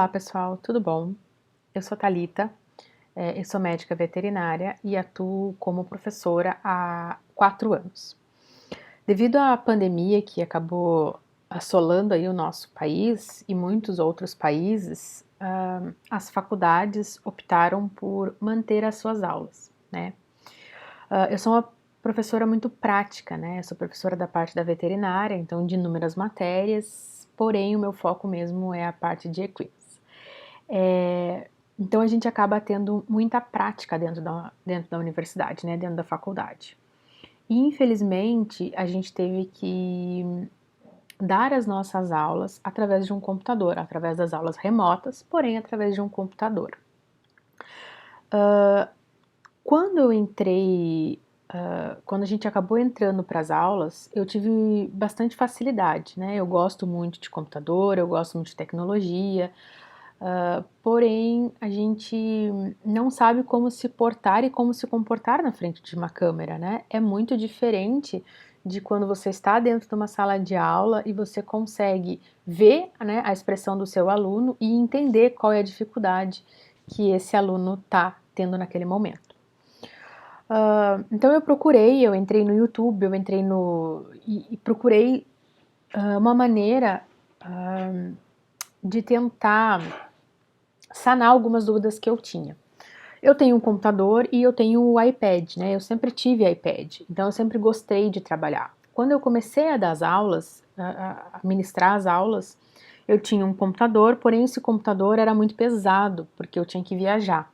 Olá pessoal, tudo bom? Eu sou Thalita, eu sou médica veterinária e atuo como professora há 4 anos. Devido à pandemia que acabou assolando aí o nosso país e muitos outros países, as faculdades optaram por manter as suas aulas, né? Eu sou uma professora muito prática, né? Eu sou professora da parte da veterinária, então de inúmeras matérias, porém o meu foco mesmo é a parte de equinos. Então a gente acaba tendo muita prática dentro da universidade, né, dentro da faculdade. E infelizmente a gente teve que dar as nossas aulas através de um computador, através das aulas remotas, porém através de um computador. Quando a gente acabou entrando para as aulas, eu tive bastante facilidade, né? Eu gosto muito de computador, eu gosto muito de tecnologia. Porém, a gente não sabe como se portar e como se comportar na frente de uma câmera, né? É muito diferente de quando você está dentro de uma sala de aula e você consegue ver, né, a expressão do seu aluno e entender qual é a dificuldade que esse aluno está tendo naquele momento. Então eu entrei no YouTube, e procurei uma maneira de tentar sanar algumas dúvidas que eu tinha. Eu tenho um computador e eu tenho o iPad, né? Eu sempre tive iPad, então eu sempre gostei de trabalhar. Quando eu comecei a dar as aulas, a ministrar as aulas, eu tinha um computador, porém esse computador era muito pesado, porque eu tinha que viajar.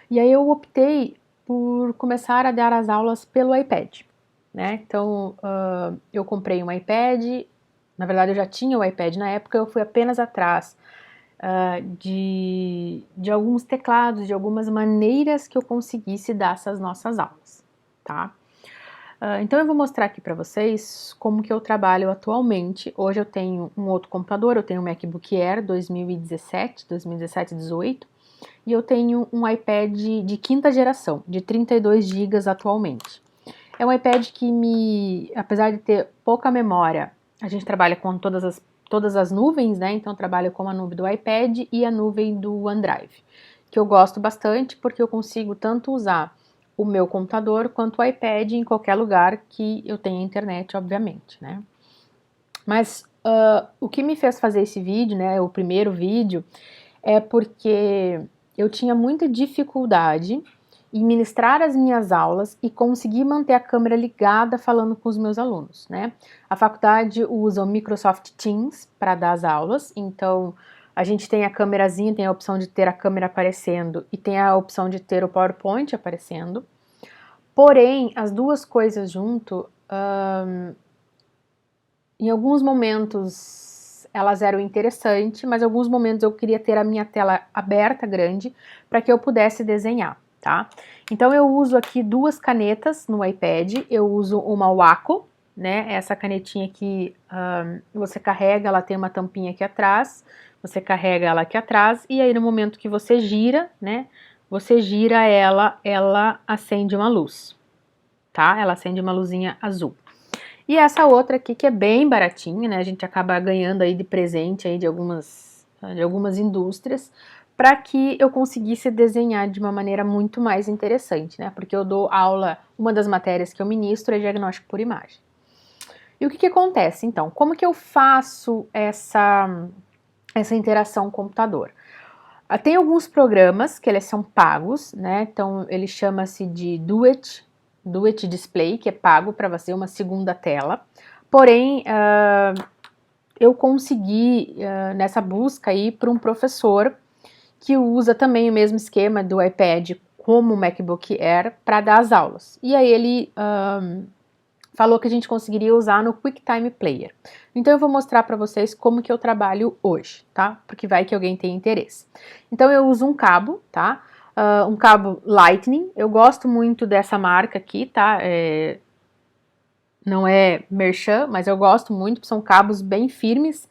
E aí eu optei por começar a dar as aulas pelo iPad, né? Então eu comprei um iPad, na verdade eu já tinha o iPad na época, eu fui apenas atrás de alguns teclados, de algumas maneiras que eu conseguisse dar essas nossas aulas, tá? Então eu vou mostrar aqui para vocês como que eu trabalho atualmente. Hoje eu tenho um outro computador, eu tenho um MacBook Air 2017, 18, e eu tenho um iPad de quinta geração, de 32 GB atualmente. É um iPad que apesar de ter pouca memória, a gente trabalha com todas as nuvens, né? Então eu trabalho com a nuvem do iPad e a nuvem do OneDrive, que eu gosto bastante porque eu consigo tanto usar o meu computador quanto o iPad em qualquer lugar que eu tenha internet, obviamente, né? Mas o que me fez fazer esse vídeo, né? O primeiro vídeo, é porque eu tinha muita dificuldade em ministrar as minhas aulas e conseguir manter a câmera ligada falando com os meus alunos, né? A faculdade usa o Microsoft Teams para dar as aulas, então a gente tem a câmerazinha, tem a opção de ter a câmera aparecendo e tem a opção de ter o PowerPoint aparecendo. Porém, as duas coisas junto, em alguns momentos elas eram interessantes, mas em alguns momentos eu queria ter a minha tela aberta, grande, para que eu pudesse desenhar, tá? Então eu uso aqui duas canetas no iPad, eu uso uma Wacom, né? Essa canetinha aqui você carrega, ela tem uma tampinha aqui atrás, você carrega ela aqui atrás, e aí no momento que você gira, né? Você gira ela, ela acende uma luz, tá? Ela acende uma luzinha azul. E essa outra aqui que é bem baratinha, né? A gente acaba ganhando aí de presente aí de algumas indústrias para que eu conseguisse desenhar de uma maneira muito mais interessante, né? Porque eu dou aula, uma das matérias que eu ministro é diagnóstico por imagem. E o que acontece então? Como que eu faço essa interação com o computador? Tem alguns programas que eles são pagos, né? Então ele chama-se de Do It Display, que é pago para você uma segunda tela. Porém, eu consegui nessa busca aí para um professor que usa também o mesmo esquema do iPad como o MacBook Air para dar as aulas. E aí ele falou que a gente conseguiria usar no QuickTime Player. Então eu vou mostrar para vocês como que eu trabalho hoje, tá? Porque vai que alguém tem interesse. Então eu uso um cabo, tá? Um cabo Lightning. Eu gosto muito dessa marca aqui, tá? Não é merchan, mas eu gosto muito, são cabos bem firmes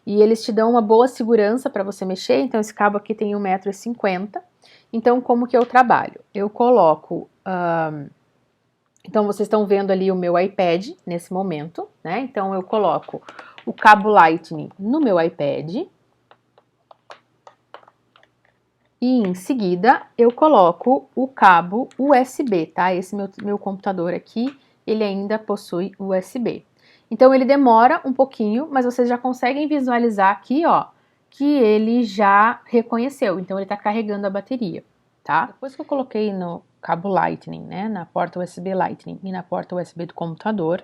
e eles te dão uma boa segurança para você mexer. Então esse cabo aqui tem 1,50 m. Então como que eu trabalho? Eu coloco... Então, vocês estão vendo ali o meu iPad nesse momento, né? Então, eu coloco o cabo Lightning no meu iPad. E em seguida, eu coloco o cabo USB, tá? Esse meu computador aqui, ele ainda possui USB. Então, ele demora um pouquinho, mas vocês já conseguem visualizar aqui, ó, que ele já reconheceu. Então, ele tá carregando a bateria, tá? Depois que eu coloquei no cabo Lightning, né, na porta USB Lightning e na porta USB do computador,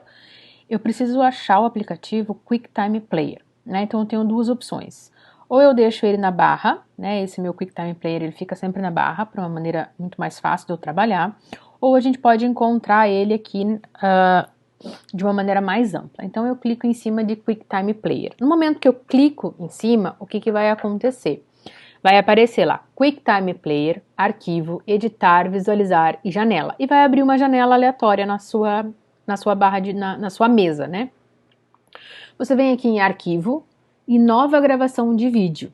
eu preciso achar o aplicativo QuickTime Player, né? Então, eu tenho duas opções. Ou eu deixo ele na barra, né? Esse meu QuickTime Player, ele fica sempre na barra, para uma maneira muito mais fácil de eu trabalhar. Ou a gente pode encontrar ele aqui de uma maneira mais ampla. Então, eu clico em cima de QuickTime Player. No momento que eu clico em cima, o que vai acontecer? Vai aparecer lá, QuickTime Player, arquivo, editar, visualizar e janela. E vai abrir uma janela aleatória na sua barra, na sua mesa, né? Você vem aqui em arquivo, e nova gravação de vídeo.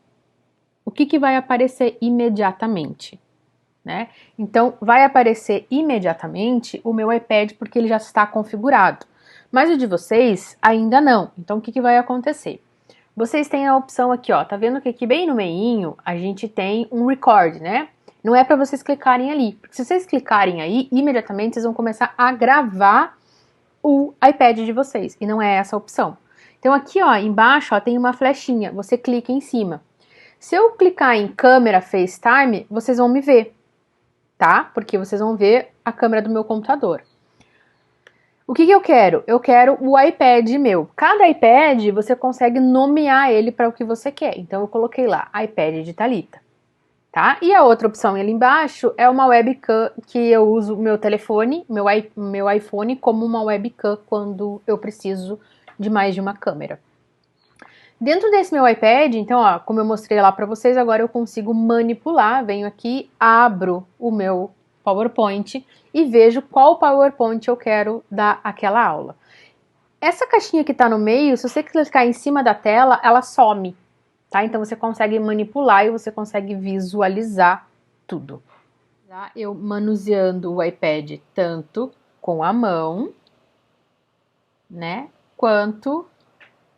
O que vai aparecer imediatamente? Né? Então, vai aparecer imediatamente o meu iPad porque ele já está configurado. Mas o de vocês ainda não. Então, o que vai acontecer? Vocês têm a opção aqui, ó. Tá vendo que aqui bem no meinho a gente tem um record, né? Não é para vocês clicarem ali. Porque se vocês clicarem aí, imediatamente vocês vão começar a gravar o iPad de vocês. E não é essa a opção. Então aqui, ó, embaixo, ó, tem uma flechinha, você clica em cima. Se eu clicar em câmera FaceTime, vocês vão me ver, tá? Porque vocês vão ver a câmera do meu computador. O que eu quero? Eu quero o iPad meu. Cada iPad, você consegue nomear ele para o que você quer. Então eu coloquei lá, iPad de Thalita, tá? E a outra opção ali embaixo é uma webcam que eu uso meu telefone, meu iPhone como uma webcam quando eu preciso de mais de uma câmera. Dentro desse meu iPad, então, ó, como eu mostrei lá para vocês, agora eu consigo manipular, venho aqui, abro o meu PowerPoint e vejo qual PowerPoint eu quero dar aquela aula. Essa caixinha que está no meio, se você clicar em cima da tela, ela some, tá? Então você consegue manipular e você consegue visualizar tudo. Eu manuseando o iPad tanto com a mão, né, quanto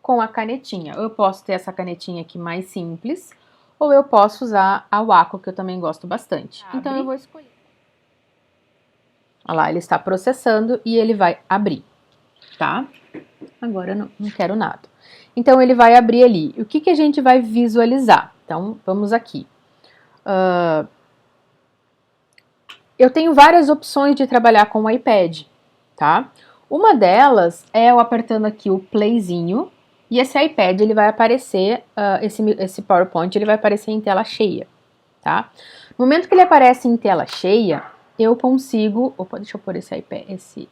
com a canetinha. Eu posso ter essa canetinha aqui mais simples, ou eu posso usar a Wacom, que eu também gosto bastante. Abre. Então eu vou escolher. Olha lá, ele está processando e ele vai abrir, tá? Agora eu não quero nada. Então ele vai abrir ali. O que a gente vai visualizar? Então vamos aqui. Eu tenho várias opções de trabalhar com o iPad, tá? Uma delas é eu apertando aqui o playzinho, e esse iPad, ele vai aparecer, esse PowerPoint, ele vai aparecer em tela cheia, tá? No momento que ele aparece em tela cheia, eu consigo... Opa, deixa eu pôr esse iPad,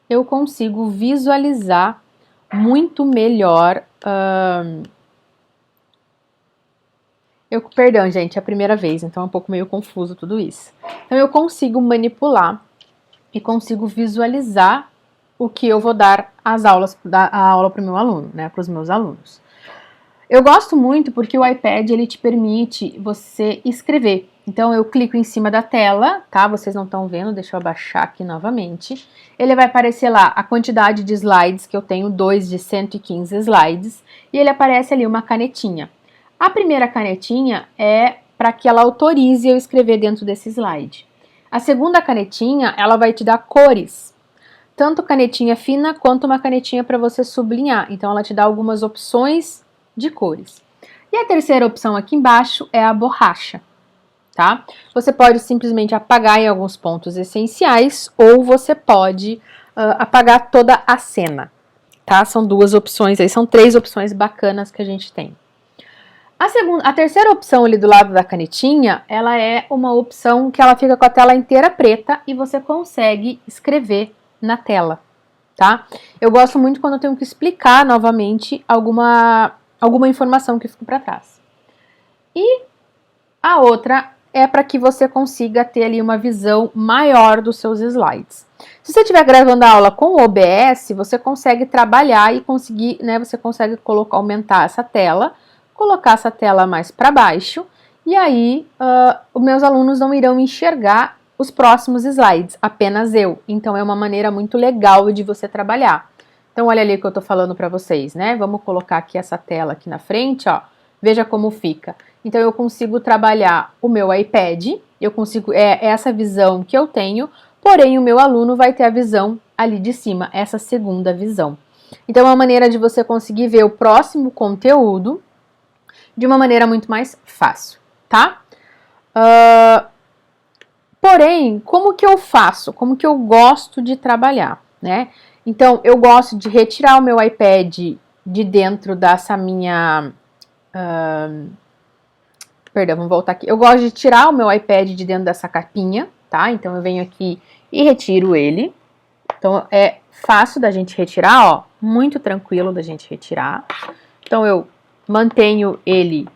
eu consigo visualizar muito melhor... Perdão, gente, é a primeira vez, então é um pouco meio confuso tudo isso. Então eu consigo manipular e consigo visualizar o que eu vou dar a aula para o meu aluno, né, para os meus alunos. Eu gosto muito porque o iPad, ele te permite você escrever. Então eu clico em cima da tela, tá? Vocês não estão vendo, deixa eu abaixar aqui novamente. Ele vai aparecer lá a quantidade de slides, que eu tenho 2 de 115 slides, e ele aparece ali uma canetinha. A primeira canetinha é para que ela autorize eu escrever dentro desse slide. A segunda canetinha, ela vai te dar cores, tanto canetinha fina quanto uma canetinha para você sublinhar. Então ela te dá algumas opções de cores. E a terceira opção aqui embaixo é a borracha, tá? Você pode simplesmente apagar em alguns pontos essenciais ou você pode apagar toda a cena, tá? São duas opções aí, são 3 opções bacanas que a gente tem. A terceira opção ali do lado da canetinha, ela é uma opção que ela fica com a tela inteira preta e você consegue escrever na tela, tá? Eu gosto muito quando eu tenho que explicar novamente alguma informação que ficou para trás. E a outra é para que você consiga ter ali uma visão maior dos seus slides. Se você estiver gravando a aula com o OBS, você consegue trabalhar e conseguir, né, você consegue aumentar essa tela, colocar essa tela mais para baixo, e aí os meus alunos não irão enxergar os próximos slides, apenas eu. Então é uma maneira muito legal de você trabalhar. Então olha ali o que eu tô falando para vocês, né? Vamos colocar aqui essa tela aqui na frente, ó. Veja como fica. Então eu consigo trabalhar o meu iPad, eu consigo, essa visão que eu tenho, porém o meu aluno vai ter a visão ali de cima, essa segunda visão. Então é uma maneira de você conseguir ver o próximo conteúdo de uma maneira muito mais fácil, tá? Porém, como que eu faço? Como que eu gosto de trabalhar, né? Então, eu gosto de retirar o meu iPad de dentro dessa minha... perdão, vamos voltar aqui. Eu gosto de tirar o meu iPad de dentro dessa capinha, tá? Então, eu venho aqui e retiro ele. Então, é fácil da gente retirar, ó. Muito tranquilo da gente retirar. Então, eu mantenho ele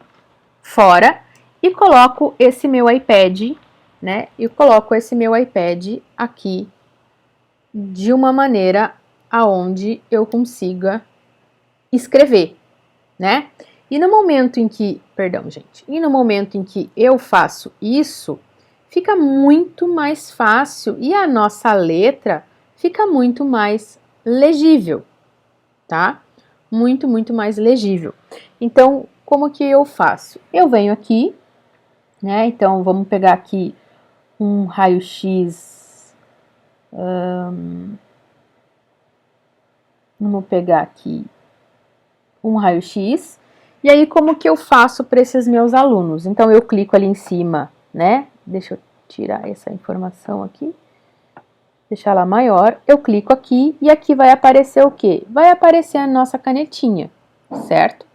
fora e coloco esse meu iPad, né? E coloco esse meu iPad aqui de uma maneira aonde eu consiga escrever, né? E no momento em que, perdão, gente, e no momento em que eu faço isso, fica muito mais fácil e a nossa letra fica muito mais legível, tá? Muito, muito mais legível. Então, como que eu faço? Eu venho aqui, né? Então, vamos pegar aqui um raio-x. Vamos pegar aqui um raio-x. E aí, como que eu faço para esses meus alunos? Então, eu clico ali em cima, né? Deixa eu tirar essa informação aqui. Deixar ela maior. Eu clico aqui e aqui vai aparecer o quê? Vai aparecer a nossa canetinha, certo?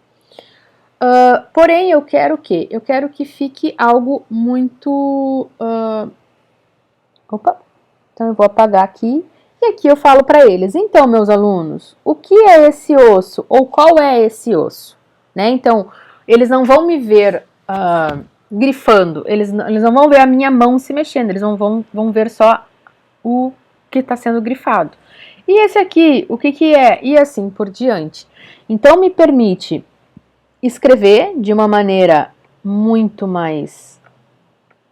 Porém, eu quero o quê? Eu quero que fique algo muito... Opa! Então, eu vou apagar aqui. E aqui eu falo para eles, então, meus alunos, o que é esse osso? Ou qual é esse osso? Né? Então, eles não vão me ver grifando, eles não vão ver a minha mão se mexendo, eles vão ver só o que está sendo grifado. E esse aqui, o que que é? E assim por diante. Então, me permite escrever de uma maneira muito mais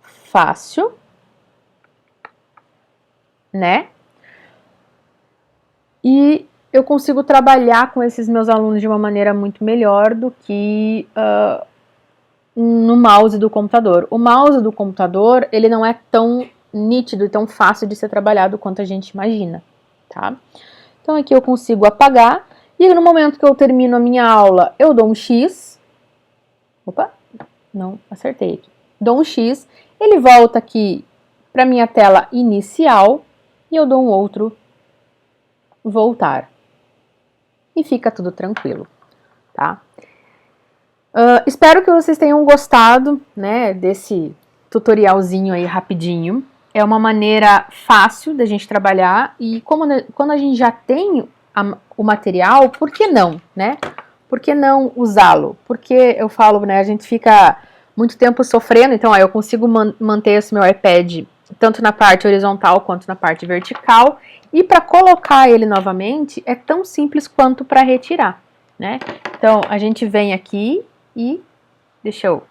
fácil, né? E eu consigo trabalhar com esses meus alunos de uma maneira muito melhor do que no mouse do computador. O mouse do computador, ele não é tão nítido e tão fácil de ser trabalhado quanto a gente imagina, tá? Então aqui eu consigo apagar e no momento que eu termino a minha aula, eu dou um X. Opa, não acertei aqui. Dou um X, ele volta aqui para minha tela inicial e eu dou um outro voltar. E fica tudo tranquilo, tá? Espero que vocês tenham gostado, né, desse tutorialzinho aí rapidinho. É uma maneira fácil da gente trabalhar e quando a gente já tem o material, por que não, né? Por que não usá-lo? Porque eu falo, né, a gente fica muito tempo sofrendo, então ó, eu consigo manter esse meu iPad tanto na parte horizontal quanto na parte vertical, e para colocar ele novamente é tão simples quanto para retirar, né? Então a gente vem aqui e deixa eu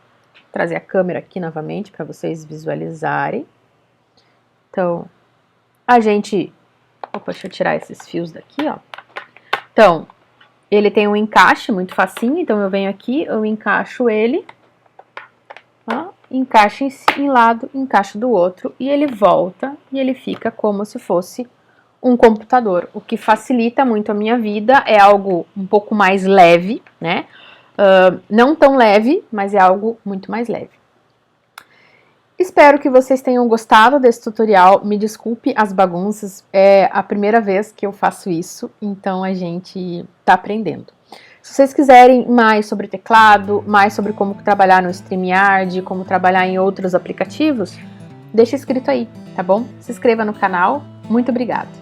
trazer a câmera aqui novamente para vocês visualizarem. Então, a gente... Opa, deixa eu tirar esses fios daqui, ó. Então, ele tem um encaixe muito facinho, então eu venho aqui, eu encaixo ele, ó, encaixo em lado, encaixo do outro, e ele volta e ele fica como se fosse um computador, o que facilita muito a minha vida, é algo um pouco mais leve, né? Não tão leve, mas é algo muito mais leve. Espero que vocês tenham gostado desse tutorial, me desculpe as bagunças, é a primeira vez que eu faço isso, então a gente tá aprendendo. Se vocês quiserem mais sobre teclado, mais sobre como trabalhar no StreamYard, como trabalhar em outros aplicativos, deixa escrito aí, tá bom? Se inscreva no canal, muito obrigada!